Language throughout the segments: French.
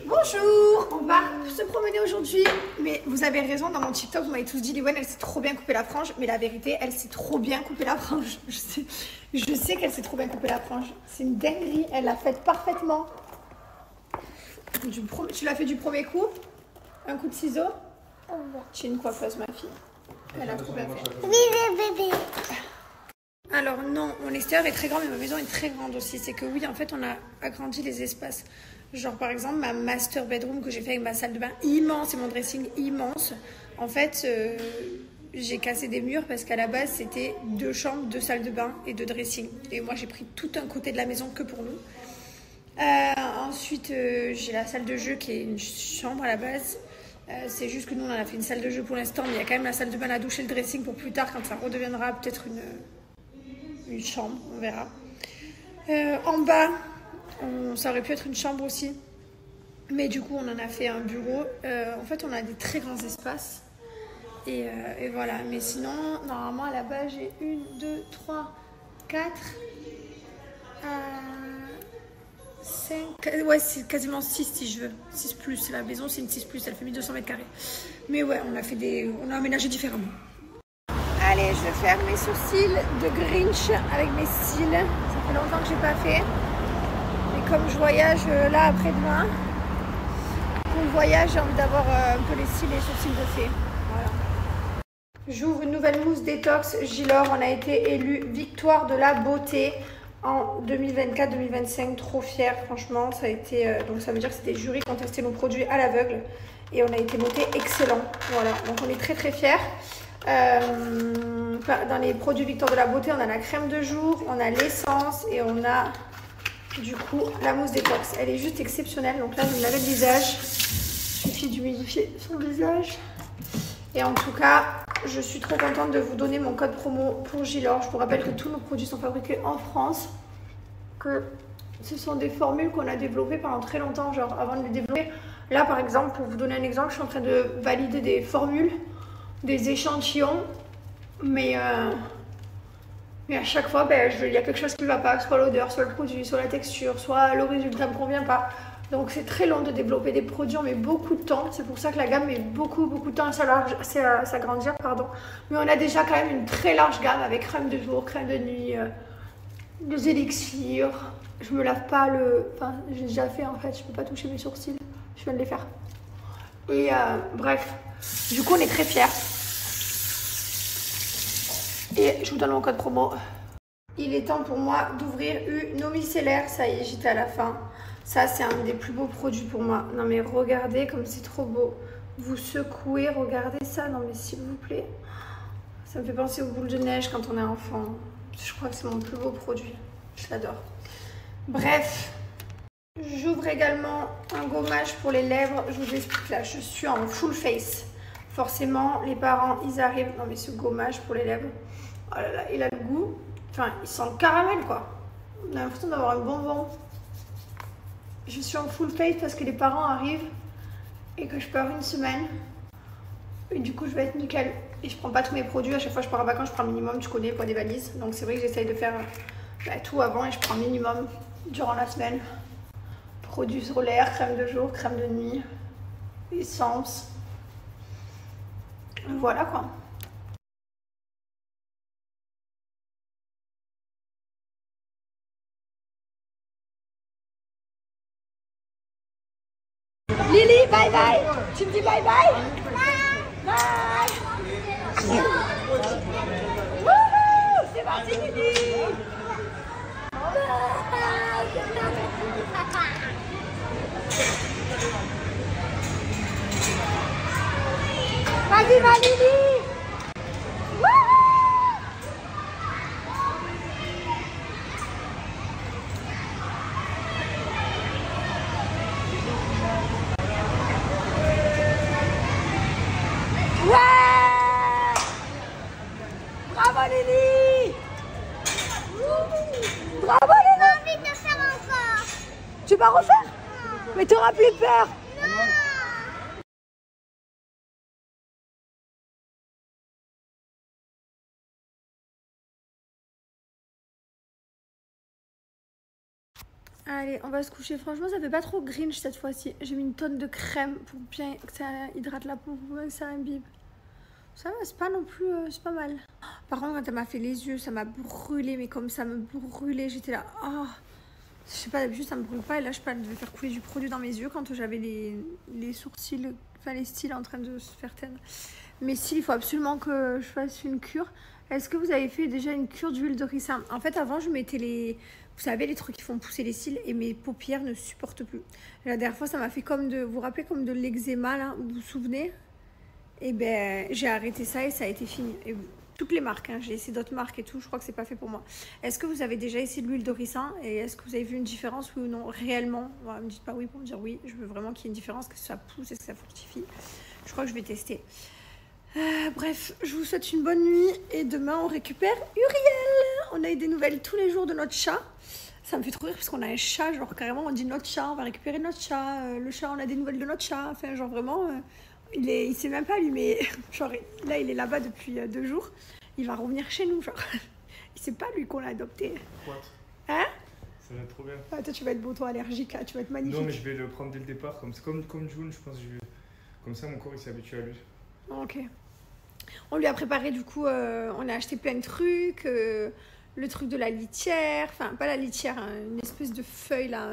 Bonjour, on va se promener aujourd'hui. Mais vous avez raison, dans mon TikTok, vous m'avez tous dit, Liwen, elle s'est trop bien coupé la frange. Mais la vérité, elle s'est trop bien coupé la frange. Je sais qu'elle s'est trop bien coupé la frange. C'est une dinguerie, elle l'a faite parfaitement. Tu l'as fait du premier coup? Un coup de ciseau? Tu es une coiffeuse, ma fille. Elle a trop bien fait. Bébé. Alors non, mon extérieur est très grand, mais ma maison est très grande aussi. C'est que oui, en fait, on a agrandi les espaces. Genre par exemple, ma master bedroom que j'ai fait avec ma salle de bain immense et mon dressing immense. En fait, j'ai cassé des murs parce qu'à la base, c'était 2 chambres, 2 salles de bain et 2 dressings. Et moi, j'ai pris tout un côté de la maison que pour nous. Ensuite, j'ai la salle de jeu qui est une chambre à la base. C'est juste que nous, on en a fait une salle de jeu pour l'instant, mais il y a quand même la salle de bain, la douche et le dressing pour plus tard, quand ça redeviendra peut-être une chambre, on verra. En bas, ça aurait pu être une chambre aussi, mais du coup on en a fait un bureau. En fait on a des très grands espaces et voilà, mais sinon normalement à la base j'ai 1, 2, 3, 4, 5, ouais c'est quasiment 6 si je veux, 6 plus, la maison c'est une 6 plus, elle fait 1200 mètres carrés, mais ouais on a aménagé différemment. Allez, je vais faire mes sourcils de Grinch avec mes cils. Ça fait longtemps que je n'ai pas fait. Et comme je voyage là après-demain, pour le voyage, j'ai envie d'avoir un peu les cils et les sourcils de fait. Voilà. J'ouvre une nouvelle mousse détox Gilor. On a été élu victoire de la beauté en 2024-2025. Trop fière, franchement. Ça a été, donc ça veut dire que c'était le jury qui ont testé nos produits à l'aveugle. Et on a été noté excellent. Voilà, donc on est très très fiers. Dans les produits Victoire de la beauté, on a la crème de jour, on a l'essence et on a du coup la mousse détox. Elle est juste exceptionnelle. Donc là, je vais me laver le visage. Il suffit d'humidifier son visage. Et en tout cas, je suis trop contente de vous donner mon code promo pour Gilor. Je vous rappelle que tous nos produits sont fabriqués en France. Que ce sont des formules qu'on a développées pendant très longtemps, genre avant de les développer. Là, par exemple, pour vous donner un exemple, je suis en train de valider des formules, des échantillons, mais à chaque fois, il y a quelque chose qui ne va pas, soit l'odeur, soit le produit, soit la texture, soit le résultat ne me convient pas. Donc c'est très long de développer des produits, on met beaucoup de temps, c'est pour ça que la gamme met beaucoup de temps à s'agrandir, pardon. Mais on a déjà quand même une très large gamme avec crème de jour, crème de nuit, des élixirs. Je me lave pas enfin j'ai déjà fait en fait, je peux pas toucher mes sourcils, je viens de les faire. Et bref, du coup on est très fiers. Et je vous donne mon code promo. Il est temps pour moi d'ouvrir une micellaire. Ça y est, j'étais à la fin. Ça, c'est un des plus beaux produits pour moi. Non mais regardez comme c'est trop beau. Vous secouez, regardez ça. Non mais s'il vous plaît. Ça me fait penser aux boules de neige quand on est enfant. Je crois que c'est mon plus beau produit. Je l'adore. Bref. J'ouvre également un gommage pour les lèvres. Je vous explique là, je suis en full face. Forcément, les parents, ils arrivent. Non mais ce gommage pour les lèvres. Oh là là, il a le goût. Enfin, il sent le caramel quoi. On a l'impression d'avoir un bonbon. Je suis en full face parce que les parents arrivent et que je pars une semaine. Et du coup, je vais être nickel. Et je prends pas tous mes produits. À chaque fois que je pars en vacances, je prends un minimum. Tu connais le poids des valises. Donc c'est vrai que j'essaye de faire tout avant et je prends un minimum durant la semaine. Produits solaires, crème de jour, crème de nuit, essence. Voilà quoi. Lily, bye bye. Tu me dis bye bye. Bye. Wouhou, c'est parti Lily. Vas-y, va Lily. Bravo Lily. Bravo Lily. J'ai envie de faire encore. Tu vas refaire? Mais tu n'auras plus peur. Allez, on va se coucher. Franchement, ça fait pas trop Grinch cette fois-ci. J'ai mis une tonne de crème pour bien que ça hydrate la peau, pour que ça imbibe. Ça va, c'est pas non plus, c'est pas mal. Par contre, quand elle m'a fait les yeux, ça m'a brûlé, mais comme ça me brûlait, j'étais là, oh. Je sais pas, d'habitude ça me brûle pas, et là je sais pas, je devais faire couler du produit dans mes yeux quand j'avais les sourcils, enfin les cils en train de se faire teindre. Mais si, il faut absolument que je fasse une cure. Est-ce que vous avez fait déjà une cure d'huile de ricin? En fait, avant, je mettais vous savez, les trucs qui font pousser les cils et mes paupières ne supportent plus. La dernière fois, ça m'a fait comme vous vous rappelez, comme de l'eczéma, là, vous vous souvenez? Et ben, j'ai arrêté ça et ça a été fini. Et toutes les marques, hein, j'ai essayé d'autres marques et tout, je crois que c'est pas fait pour moi. Est-ce que vous avez déjà essayé de l'huile de ricin et est-ce que vous avez vu une différence, oui ou non, réellement? Voilà, me dites pas oui pour me dire oui, je veux vraiment qu'il y ait une différence, que ça pousse et que ça fortifie. Je crois que je vais tester. Bref, je vous souhaite une bonne nuit et demain on récupère Uriel. On a eu des nouvelles tous les jours de notre chat. Ça me fait trop rire parce qu'on a un chat, genre carrément on dit notre chat, on va récupérer notre chat. Le chat, on a des nouvelles de notre chat. Enfin, genre vraiment, il sait même pas lui, mais genre là il est là-bas depuis 2 jours. Il va revenir chez nous, genre. Il sait pas lui qu'on l'a adopté. What? Hein? Ça va être trop bien. Ah, toi tu vas être beau, toi allergique, là, tu vas être magnifique. Non, mais je vais le prendre dès le départ, comme June, je pense. Comme ça, mon corps il s'est habitué à lui. Ok. On lui a préparé du coup, on a acheté plein de trucs, le truc de la litière, enfin pas la litière, hein, une espèce de feuille là,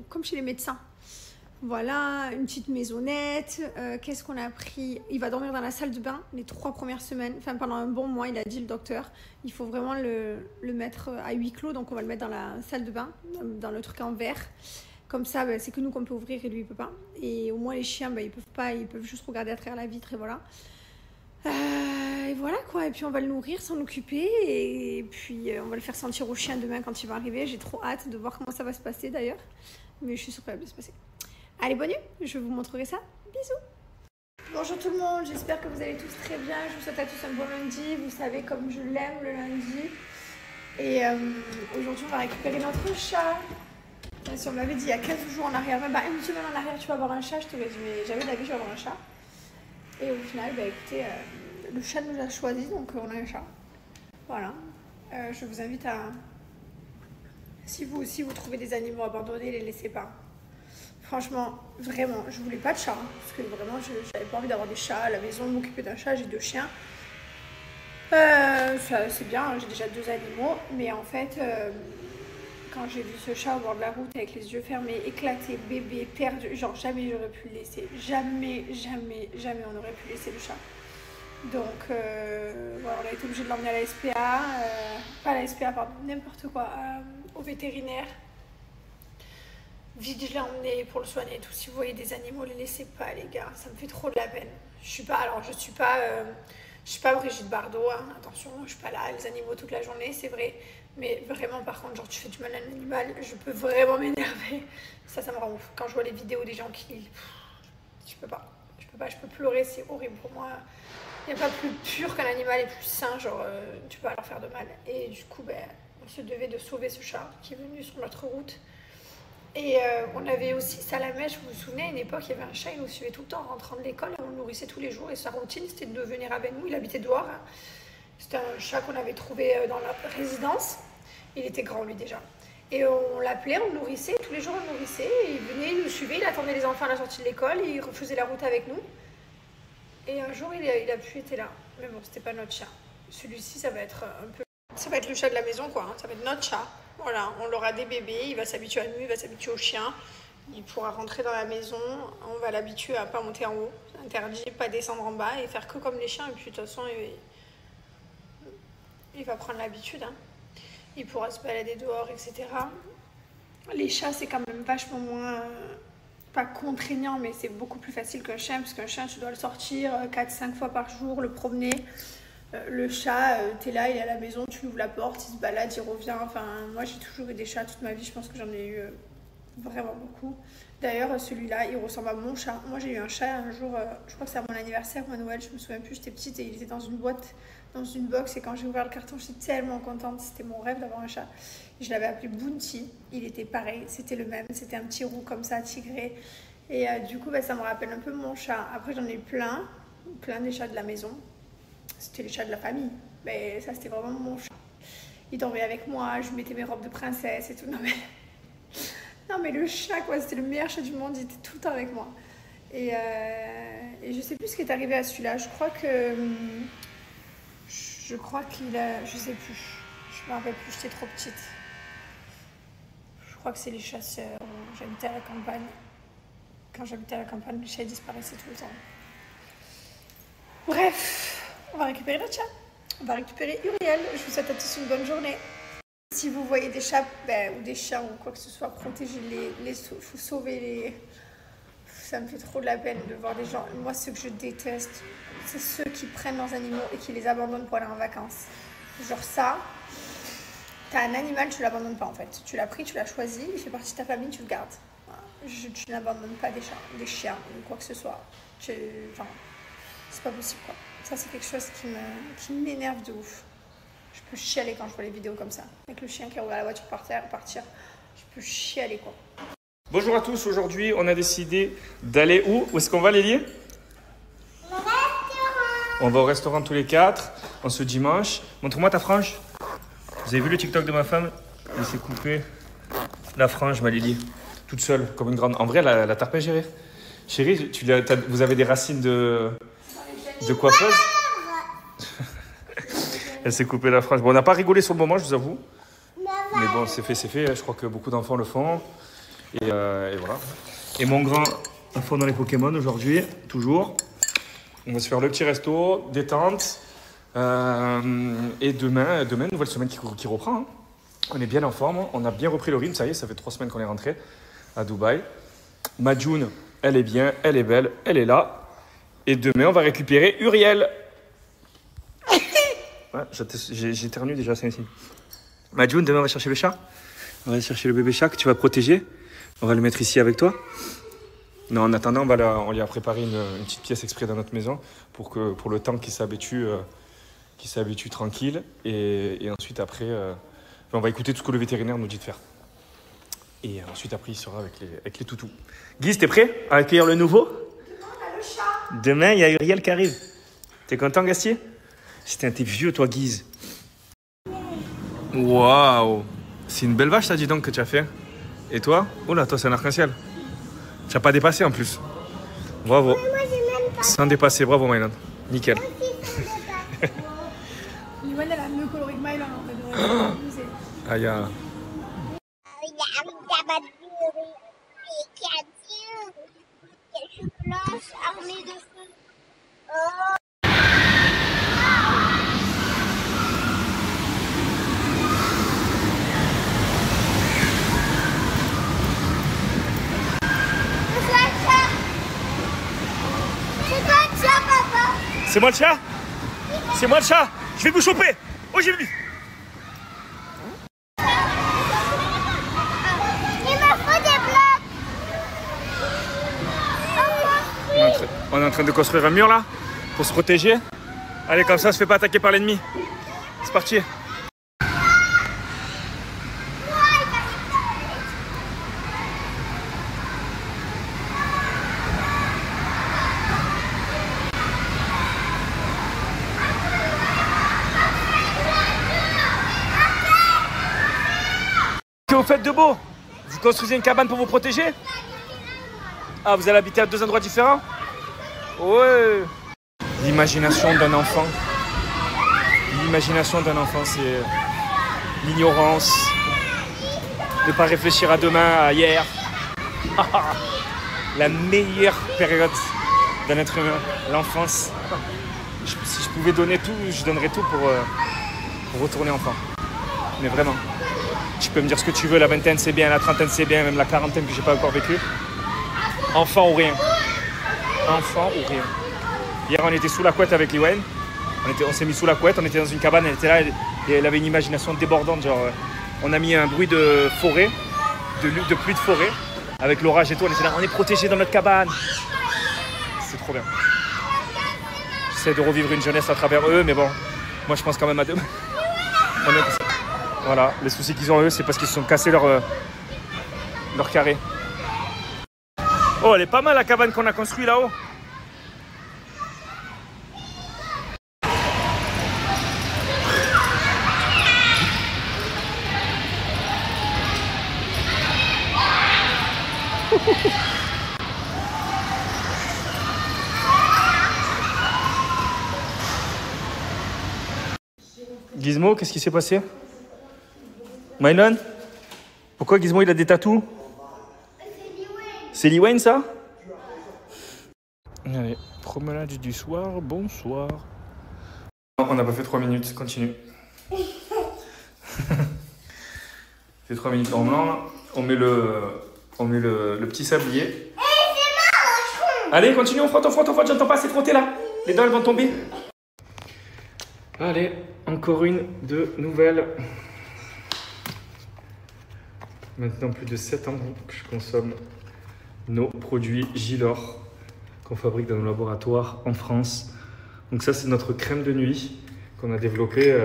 comme chez les médecins. Voilà, une petite maisonnette. Qu'est-ce qu'on a pris? Il va dormir dans la salle de bain les 3 premières semaines, enfin pendant un bon mois, il a dit le docteur. Il faut vraiment le mettre à huis clos, donc on va le mettre dans la salle de bain, dans le truc en verre. Comme ça, bah, c'est que nous qu'on peut ouvrir et lui il peut pas. Et au moins les chiens, bah, ils peuvent pas, ils peuvent juste regarder à travers la vitre et voilà. Et voilà quoi, et puis on va le nourrir, s'en occuper, et puis on va le faire sentir au chien demain quand il va arriver. J'ai trop hâte de voir comment ça va se passer d'ailleurs, mais je suis sûre que ça va bien se passer. Allez, bonne nuit, je vous montrerai ça. Bisous. Bonjour tout le monde, j'espère que vous allez tous très bien. Je vous souhaite à tous un bon lundi, vous savez comme je l'aime le lundi. Et aujourd'hui on va récupérer notre chat. Si on m'avait dit il y a 15 jours en arrière, même une semaine en arrière tu vas avoir un chat, je t'aurais dit mais jamais d'avis je vais avoir un chat. Et au final, bah, écoutez, le chat nous a choisi, donc on a un chat. Voilà. Je vous invite à... Si vous aussi, vous trouvez des animaux abandonnés, les laissez pas. Franchement, vraiment, je voulais pas de chat. Hein, parce que vraiment, je n'avais pas envie d'avoir des chats à la maison, m'occuper d'un chat, j'ai 2 chiens. C'est bien, j'ai déjà 2 animaux. Mais en fait, quand j'ai vu ce chat au bord de la route avec les yeux fermés, éclaté, bébé, perdu, genre jamais j'aurais pu le laisser. Jamais on aurait pu laisser le chat. Donc voilà, on a été obligé de l'emmener à la SPA, pas à la SPA, pardon, n'importe quoi, au vétérinaire. Vite, je l'ai emmené pour le soigner et tout. Si vous voyez des animaux, les laissez pas, les gars. Ça me fait trop de la peine. Je suis pas Brigitte Bardot, hein. Attention, je suis pas là, les animaux toute la journée, c'est vrai. Mais vraiment, par contre, genre, tu fais du mal à un animal, je peux vraiment m'énerver. Ça me rend ouf. Quand je vois les vidéos des gens qui... Je peux pas, je peux pleurer, c'est horrible pour moi. Il n'y a pas plus pur qu'un animal et plus sain, genre, tu peux pas leur faire de mal. Et du coup, ben, on se devait de sauver ce chat qui est venu sur notre route. Et on avait aussi Salamèche, vous vous souvenez, à une époque, il y avait un chat, il nous suivait tout le temps en rentrant de l'école, on le nourrissait tous les jours, et sa routine, c'était de venir avec nous, il habitait dehors. Hein. C'était un chat qu'on avait trouvé dans la résidence, il était grand lui déjà. Et on l'appelait, on le nourrissait, tous les jours on le nourrissait, et il venait, il nous suivait, il attendait les enfants à la sortie de l'école, il refaisait la route avec nous. Et un jour, il a pu être là, mais bon, c'était pas notre chat. Celui-ci, ça va être un peu... Ça va être le chat de la maison, quoi, hein. Ça va être notre chat. Voilà, on l'aura des bébés, il va s'habituer à nous, il va s'habituer au chien. Il pourra rentrer dans la maison, on va l'habituer à pas monter en haut, c'est interdit, pas descendre en bas et faire que comme les chiens. Et puis de toute façon, il va prendre l'habitude. Hein. Il pourra se balader dehors, etc. Les chats, c'est quand même vachement moins... pas contraignant, mais c'est beaucoup plus facile qu'un chien, parce qu'un chien, tu dois le sortir 4-5 fois par jour, le promener. Le chat, t'es là, il est à la maison, tu lui ouvres la porte, il se balade, il revient. Enfin, moi j'ai toujours eu des chats toute ma vie, je pense que j'en ai eu vraiment beaucoup. D'ailleurs, celui-là, il ressemble à mon chat. Moi j'ai eu un chat un jour, je crois que c'est à mon anniversaire ou à Noël, je me souviens plus, j'étais petite et il était dans une boîte, dans une box. Et quand j'ai ouvert le carton, j'étais tellement contente, c'était mon rêve d'avoir un chat. Je l'avais appelé Bounty, il était pareil, c'était le même, c'était un petit roux comme ça, tigré. Et du coup, bah, ça me rappelle un peu mon chat. Après, j'en ai eu plein des chats de la maison. C'était les chats de la famille. Mais ça, c'était vraiment mon chat. Il dormait avec moi, je mettais mes robes de princesse et tout. Non, mais... Non, mais le chat, quoi, c'était le meilleur chat du monde, il était tout le temps avec moi. Et je sais plus ce qui est arrivé à celui-là. Je crois qu'il a... Je sais plus. Je me rappelle plus, j'étais trop petite. Je crois que c'est les chasseurs. J'habitais à la campagne. Quand j'habitais à la campagne, les chats disparaissaient tout le temps. Bref, on va récupérer notre chat. On va récupérer Uriel. Je vous souhaite à tous une bonne journée. Si vous voyez des chats ou des chiens ou quoi que ce soit, protégez-les, sauvez-les. Ça me fait trop de la peine de voir des gens. Moi, ce que je déteste, c'est ceux qui prennent leurs animaux et qui les abandonnent pour aller en vacances. Genre ça, t'as un animal, tu l'abandonnes pas en fait. Tu l'as pris, tu l'as choisi, il fait partie de ta famille, tu le gardes. Voilà. Tu n'abandonnes pas des chiens ou quoi que ce soit. Enfin, c'est pas possible quoi. Ça, c'est quelque chose qui m'énerve de ouf. Je peux chialer quand je vois les vidéos comme ça. Avec le chien qui a ouvert la voiture par terre, partir. Je peux chialer quoi. Bonjour à tous, aujourd'hui on a décidé d'aller où? Où est-ce qu'on va Lélie? Au restaurant. On va au restaurant tous les 4, en ce dimanche. Montre-moi ta frange. Vous avez vu le TikTok de ma femme? Elle s'est coupée la frange, ma Lélie. Toute seule, comme une grande. En vrai, la t'as pas gérée. Chérie, vous avez des racines de coiffeuse? Elle s'est coupée la frange. Bon, on n'a pas rigolé sur le moment, je vous avoue. Mais bon, c'est fait, c'est fait. Je crois que beaucoup d'enfants le font. Et voilà. Et mon grand, à fond dans les Pokémon aujourd'hui, toujours. On va se faire le petit resto, détente. Et demain, nouvelle semaine qui reprend. Hein. On est bien en forme. On a bien repris le rythme. Ça y est, ça fait 3 semaines qu'on est rentré à Dubaï. Majoun, elle est bien, elle est belle, elle est là. Et demain, on va récupérer Uriel. Ouais, j'ai éternué déjà, c'est ici. Majoun, demain, on va chercher le chat. On va aller chercher le bébé chat que tu vas protéger. On va le mettre ici avec toi. Non, en attendant, on lui a préparé une petite pièce exprès dans notre maison pour le temps qu'il s'habitue tranquille. Et ensuite, après, on va écouter tout ce que le vétérinaire nous dit de faire. Et ensuite, après, il sera avec les toutous. Guise, t'es prêt à accueillir le nouveau? Demain, on a le chat. Demain, il y a Uriel qui arrive. T'es content, Gastier? Putain, t'es vieux, toi, Guise. Waouh! C'est une belle vache, ça, dis donc, que tu as fait. Et toi? Oula, toi, c'est un arc-en-ciel. Tu n'as pas dépassé en plus. Bravo. Moi, j'ai même pas. Sans dépasser, bravo, Mylan. Nickel. Liwan, elle a mieux coloré que Mylan en fait. Aïe. Quelques planches armées de feu. Oh. C'est moi le chat? C'est moi le chat? Je vais vous choper! Oh, j'ai vu! Il me faut des blocs. On est en train de construire un mur là pour se protéger. Allez, comme ça, on se fait pas attaquer par l'ennemi. C'est parti. Que vous faites de beau? Vous construisez une cabane pour vous protéger? Ah, vous allez habiter à 2 endroits différents? Ouais. L'imagination d'un enfant. L'imagination d'un enfant, c'est l'ignorance. De ne pas réfléchir à demain, à hier. La meilleure période d'un être humain, l'enfance. Si je pouvais donner tout, je donnerais tout pour retourner enfant. Mais vraiment. Tu peux me dire ce que tu veux, la vingtaine c'est bien, la trentaine c'est bien, même la quarantaine que j'ai pas encore vécu. Enfant ou rien. Enfant ou rien. Hier on était sous la couette avec Liwen. On s'est mis sous la couette, on était dans une cabane, elle était là et elle avait une imagination débordante. Genre, on a mis un bruit de forêt, de pluie de forêt, avec l'orage et tout, on était là, on est protégés dans notre cabane. C'est trop bien. J'essaie de revivre une jeunesse à travers eux, mais bon, moi je pense quand même à demain. Voilà, les soucis qu'ils ont eux, c'est parce qu'ils se sont cassés leur carré. Oh, elle est pas mal la cabane qu'on a construite là-haut. Gizmo, qu'est-ce qui s'est passé? Mynon? Pourquoi Gizmo il a des tatous? C'est Lee Wayne ça? Allez, promenade du soir, bonsoir. On n'a pas fait 3 minutes, continue. C'est 3 minutes en blanc, on met le petit sablier. Allez, continue, on frotte, j'entends pas, c'est frotté là. Les dents elles vont tomber. Allez, encore une de nouvelles. Maintenant plus de 7 ans que je consomme nos produits Gilor qu'on fabrique dans nos laboratoires en France. Donc ça c'est notre crème de nuit qu'on a développée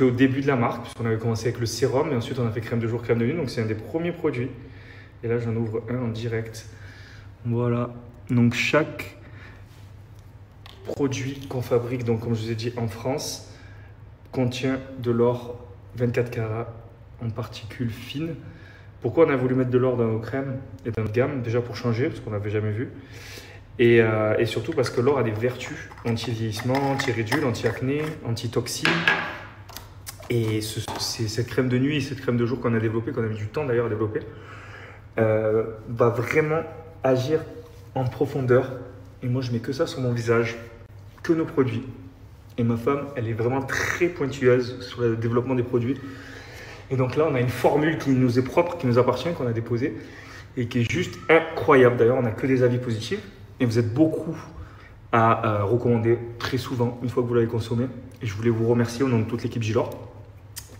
au début de la marque, puisqu'on avait commencé avec le sérum et ensuite on a fait crème de jour, crème de nuit. Donc c'est un des premiers produits. Et là j'en ouvre un en direct. Voilà, donc chaque produit qu'on fabrique, donc comme je vous ai dit en France, contient de l'or 24 carats en particules fines. Pourquoi on a voulu mettre de l'or dans nos crèmes et dans notre gamme? Déjà pour changer, parce qu'on n'avait jamais vu. Et surtout parce que l'or a des vertus anti-vieillissement, anti-ridule, anti-acné, anti-toxine. Et cette crème de nuit et cette crème de jour qu'on a développée, qu'on a mis du temps d'ailleurs à développer, va vraiment agir en profondeur. Et moi je mets que ça sur mon visage, que nos produits. Et ma femme, elle est vraiment très pointueuse sur le développement des produits. Et donc là, on a une formule qui nous est propre, qui nous appartient, qu'on a déposée et qui est juste incroyable. D'ailleurs, on n'a que des avis positifs. Et vous êtes beaucoup à recommander très souvent une fois que vous l'avez consommé. Et je voulais vous remercier au nom de toute l'équipe Gilor.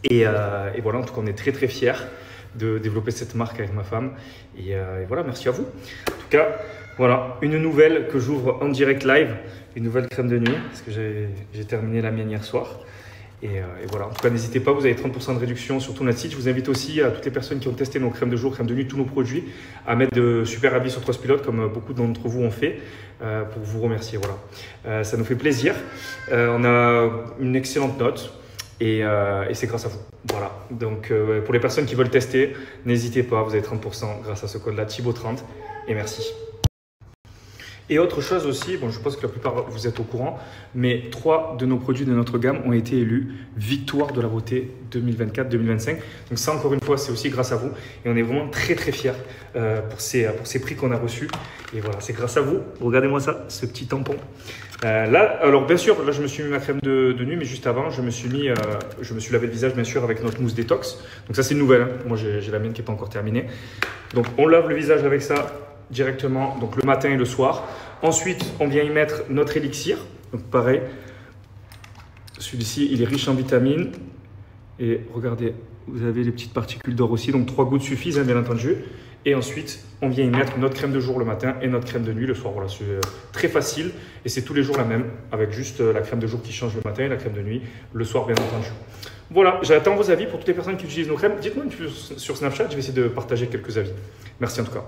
Et voilà, en tout cas, on est très très fiers de développer cette marque avec ma femme. Et voilà, merci à vous. En tout cas, voilà, une nouvelle que j'ouvre en direct live, une nouvelle crème de nuit, parce que j'ai terminé la mienne hier soir. Et voilà, en tout cas, n'hésitez pas, vous avez 30% de réduction sur tout notre site. Je vous invite aussi à toutes les personnes qui ont testé nos crèmes de jour, crèmes de nuit, tous nos produits, à mettre de super avis sur Trustpilot, comme beaucoup d'entre vous ont fait, pour vous remercier. Voilà. Ça nous fait plaisir. On a une excellente note et c'est grâce à vous. Voilà, donc pour les personnes qui veulent tester, n'hésitez pas, vous avez 30% grâce à ce code-là, Thibaut30, et merci. Et autre chose aussi, bon, je pense que la plupart vous êtes au courant, mais 3 de nos produits de notre gamme ont été élus Victoire de la beauté 2024-2025. Donc ça, encore une fois, c'est aussi grâce à vous. Et on est vraiment très très fiers pour ces prix qu'on a reçus. Et voilà, c'est grâce à vous. Regardez-moi ça, ce petit tampon. Là, alors bien sûr, là je me suis mis ma crème de nuit, mais juste avant, je me suis lavé le visage bien sûr avec notre mousse détox. Donc ça c'est une nouvelle, hein. Moi j'ai la mienne qui n'est pas encore terminée. Donc on lave le visage avec ça directement, donc le matin et le soir. Ensuite, on vient y mettre notre élixir. Donc pareil, celui-ci, il est riche en vitamines. Et regardez, vous avez les petites particules d'or aussi. Donc 3 gouttes suffisent, hein, bien entendu. Et ensuite, on vient y mettre notre crème de jour le matin et notre crème de nuit le soir. Voilà, c'est très facile. Et c'est tous les jours la même, avec juste la crème de jour qui change le matin et la crème de nuit le soir, bien entendu. Voilà, j'attends vos avis pour toutes les personnes qui utilisent nos crèmes. Dites-moi sur Snapchat, je vais essayer de partager quelques avis. Merci en tout cas.